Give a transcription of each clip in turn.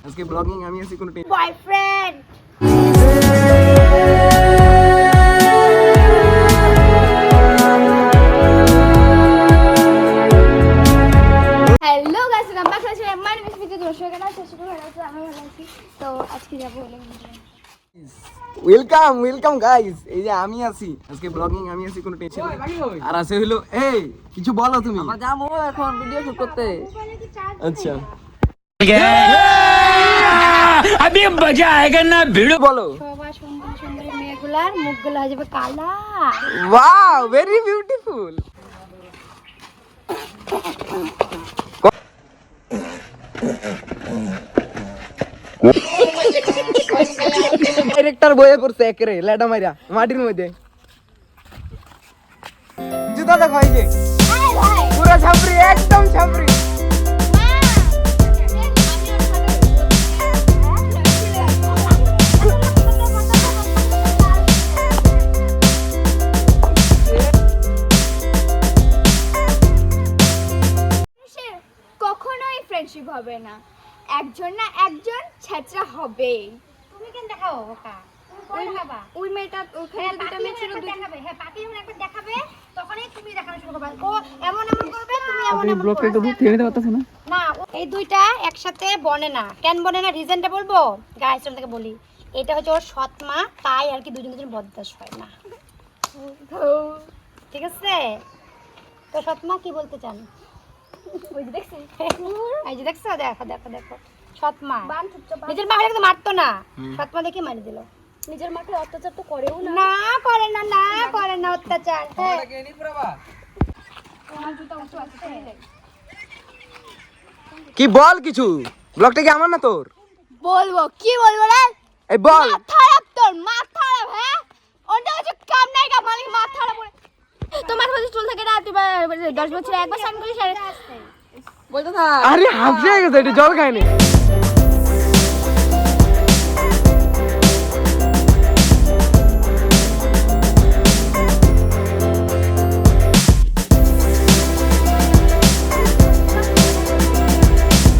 আজকে ব্লগিং আমি আছি কোনো boyfriend hello guys welcome back to my name is video দর্শক কেন শেষ করে হলো আমি ভালো আছি তো আজকে যাব ওয়েলকাম গাইস এই যে আমি আছি আজকে ব্লগিং আমি আছি কোনো টেনশন আর আছে হলো এই কিছু বলো তুমি আমরা যাবো এখন ভিডিও শুট করতে। আচ্ছা अभी मजा आएगा ना भिड़ो বলো সবাই সুন্দর সুন্দর মেয়েগুলার মুখগুলো হয়ে যাবে কালা ওয়াও ভেরি বিউটিফুল ডাইরেক্টর বয়ে পড়ছে একরে লেডা মাইরা মাটির মধ্যে জুতা দেখো এই যে পুরো ছাপরি একদম ছাপরি কখনোই ফ্রেন্ডশিপ হবে না, একজন না একজন ছেঁচড়া হবে। তুমি কেন দেখাও ওকা ওই বাবা ওই মেয়েটা ওখানে দুটো মেয়ে ছিল, দেখাবে হ্যাঁ পাতি যখন একবার দেখাবে তখনই তুমি দেখানো শুরু করবে। ও এমন এমন করবে তুমি এমন এমন ব্লগটা একটু ছেড়ে দিতে পারতেছ না? না এই দুইটা একসাথে বনে না। কেন বনে না রিজনটা বলবো গাইস, আমি থেকে বলি। এটা হচ্ছে ওর সৎ মা, তাই আর কি দুজন দুজন বদদাস হয় না, ঠিক আছে? তো সৎ মা কি বলতে চান? ওই যে দেখছিস এই যে দেখছো, দেখো দেখো দেখো সৎ মা বান চুপচাপ নিজের মা হলে তো মারতো না, সৎ মা দেখে মারি দিল। নিজের মাকে অত্যাচার তো করেও না। না করে না, না করে না অত্যাচার। হ্যাঁ আমার জুতা উঁচু আছে চলে যাই। কি বল কিছু ব্লগটা কি আমার না তোর বলবো কি বলবো রে? এই বল মাথা খারাপ তোর, মাথা খারাপ। হ্যাঁ ওটা হচ্ছে কাম নাই কা মালিক মাথা খারাপ করে। তোমার মাথায় চুল থাকে না, তুই 10 বছর একবার স্নান করিস আর বলতে থাক। আরে হাফিয়ে গেছে এটা জল খায়নি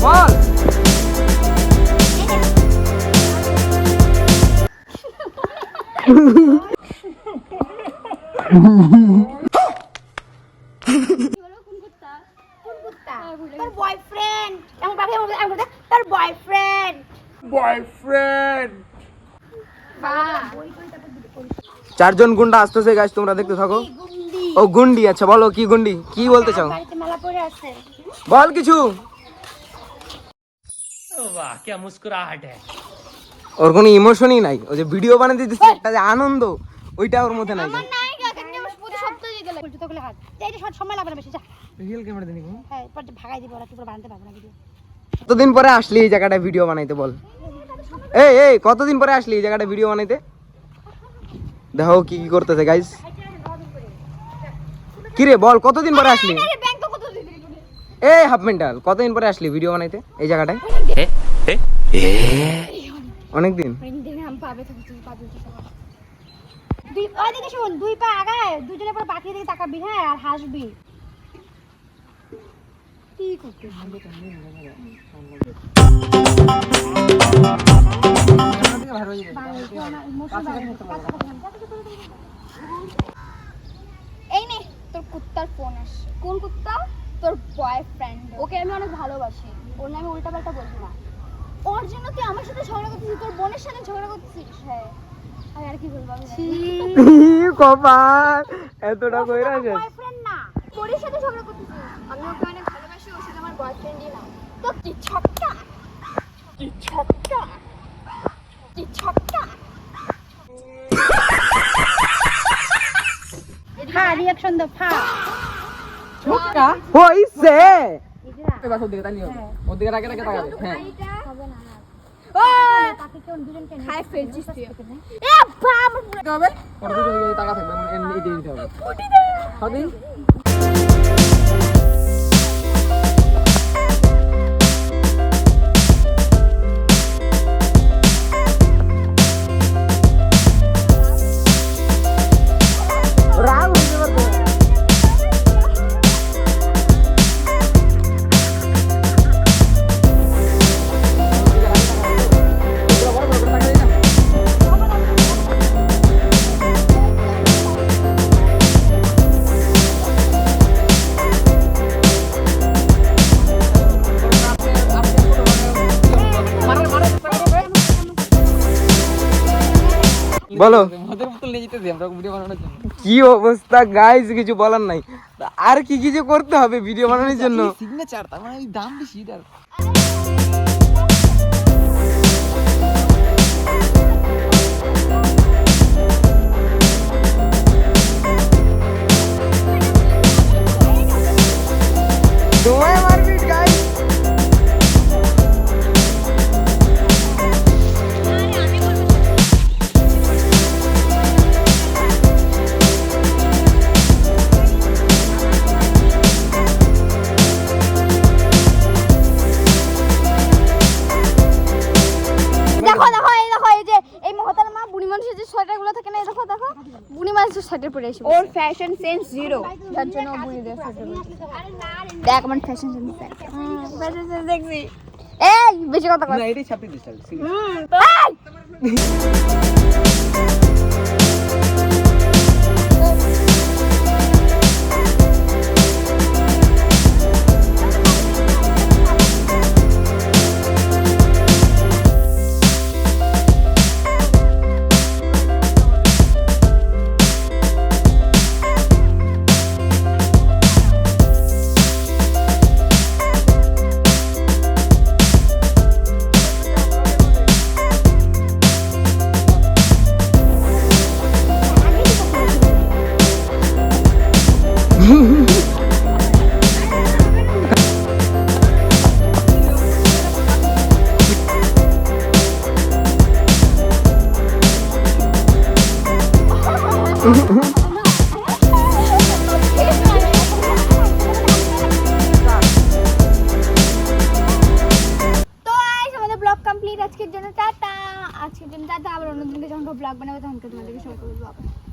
বল তোর বয়ফ্রেন্ড এমন পাখি এমন তোর বয়ফ্রেন্ড বয়ফ্রেন্ড বাহ চারজন গুন্ডা আসতেছে গাইস, তোমরা দেখতে থাকো। ও গুন্ডি, আচ্ছা বলো কি গুন্ডি, কি বলতে চাও? বাড়িতে মেলা পড়ে আছে। বল কিছু। वाह क्या मुस्कुराहट है। ওর কোনো ইমোশনই নাই, ও যে ভিডিও বানাতে দিচ্ছে একটা যে আনন্দ ওইটা ওর মধ্যে নাই। আমার নাই কাকে নিয়ে প্রতি সপ্তাহে দিয়ে গেলে জুতোগুলো হাত এইটা সব সময় লাগবে না বেশি। যা রিয়েল ক্যামেরা দিনি গো। হ্যাঁ পরে ভাগাই দিব, ওরা কি করে বানাতে পারবে না ভিডিও। কতদিন পরে আসলি এই জায়গাটায় ভিডিও বানাইতে বল? এই এই কতদিন পরে আসলি এই জায়গাটায় ভিডিও বানাইতে? দেখো কি কি করতেছে গাইস। কি রে বল কতদিন পরে আসলি? ব্যাংক কত দিবি? এই হাফ মেন্টাল কতদিন পরে আসলি ভিডিও বানাইতে এই জায়গাটায়? অনেকদিন। দিনে আমি পাবে তো তুই পাবি তো সব। দুই ওই দিকে শুন, দুই পা আগায় দুজনে পরে পাখির দিকে তাকাবি, হ্যাঁ আর হাসবি। কি করছিস? এই নে তোর কুত্তার ফোন আসছে। কোন কুত্তা? তোর বয়ফ্রেন্ড। ওকে আমি অনেক ভালোবাসি, ওর নামে উল্টা পাল্টা বলবি না। ওর জন্য তুই আমার সাথে ঝগড়া করছিস, তোর বোনের সাথে ঝগড়া করছিস? হ্যাঁ আমি আর কি বলবো, আমি জানি না। কপাল এতটা কইরা আছে। বয়ফ্রেন্ড না, তোর সাথে ঝগড়া করছিস। আমি ওকে অনেক ভালোবাসি, ওর সাথে আমার বয়ফ্রেন্ডই না। তো কি ছক্কা, কি ছক্কা, কি ছক্কা। ফা রিঅ্যাকশন দাও, ফা। ছোটকা হইছে এবার ওর দিকে তাকিও, ওর দিকে তাকিয়ে তাকাবে। হ্যাঁ হবে না না। ও পাখি কেমন দুজনকে নিয়ে হাই ফেলছিস তুই। এ বাবা কি হবে? ওর দিকে তাকা থাকবে, মানে এই দিতে হবে। হবে বলো। মদের বোতল নিয়ে যেতেছি আমরা ভিডিও বানানোর জন্য। কি অবস্থা গাইস, কিছু বলার নাই। আর কি কি যে করতে হবে ভিডিও বানানোর জন্য? সিগনেচার, তার মানে দাম বেশি এটার। তোমায় মারপিট গাইস। দেখো দেখো এই দেখো, এই যে এই মহতারমা বুড়ি মানুষের যে সোয়েটার গুলো থাকে না, এই দেখো দেখো বুড়ি মানুষের সোয়েটার পরে এসে ওর ফ্যাশন সেন্স জিরো, যার জন্য ও বুড়িদের সোয়েটার পরে। দেখ আমার ফ্যাশন সেন্স, ফ্যাশন সেন্স দেখছি। এই বেশি কথা কর না এটাই ছাপি দিস তাহলে। তো গাইস আমাদের ব্লগ কমপ্লিট আজকের জন্য টাটা। আজকের জন্য টাটা, আবার অন্যদিনকে যখন ব্লগ বানাবো তখন তোমাদেরকে সবাইকে বলবো।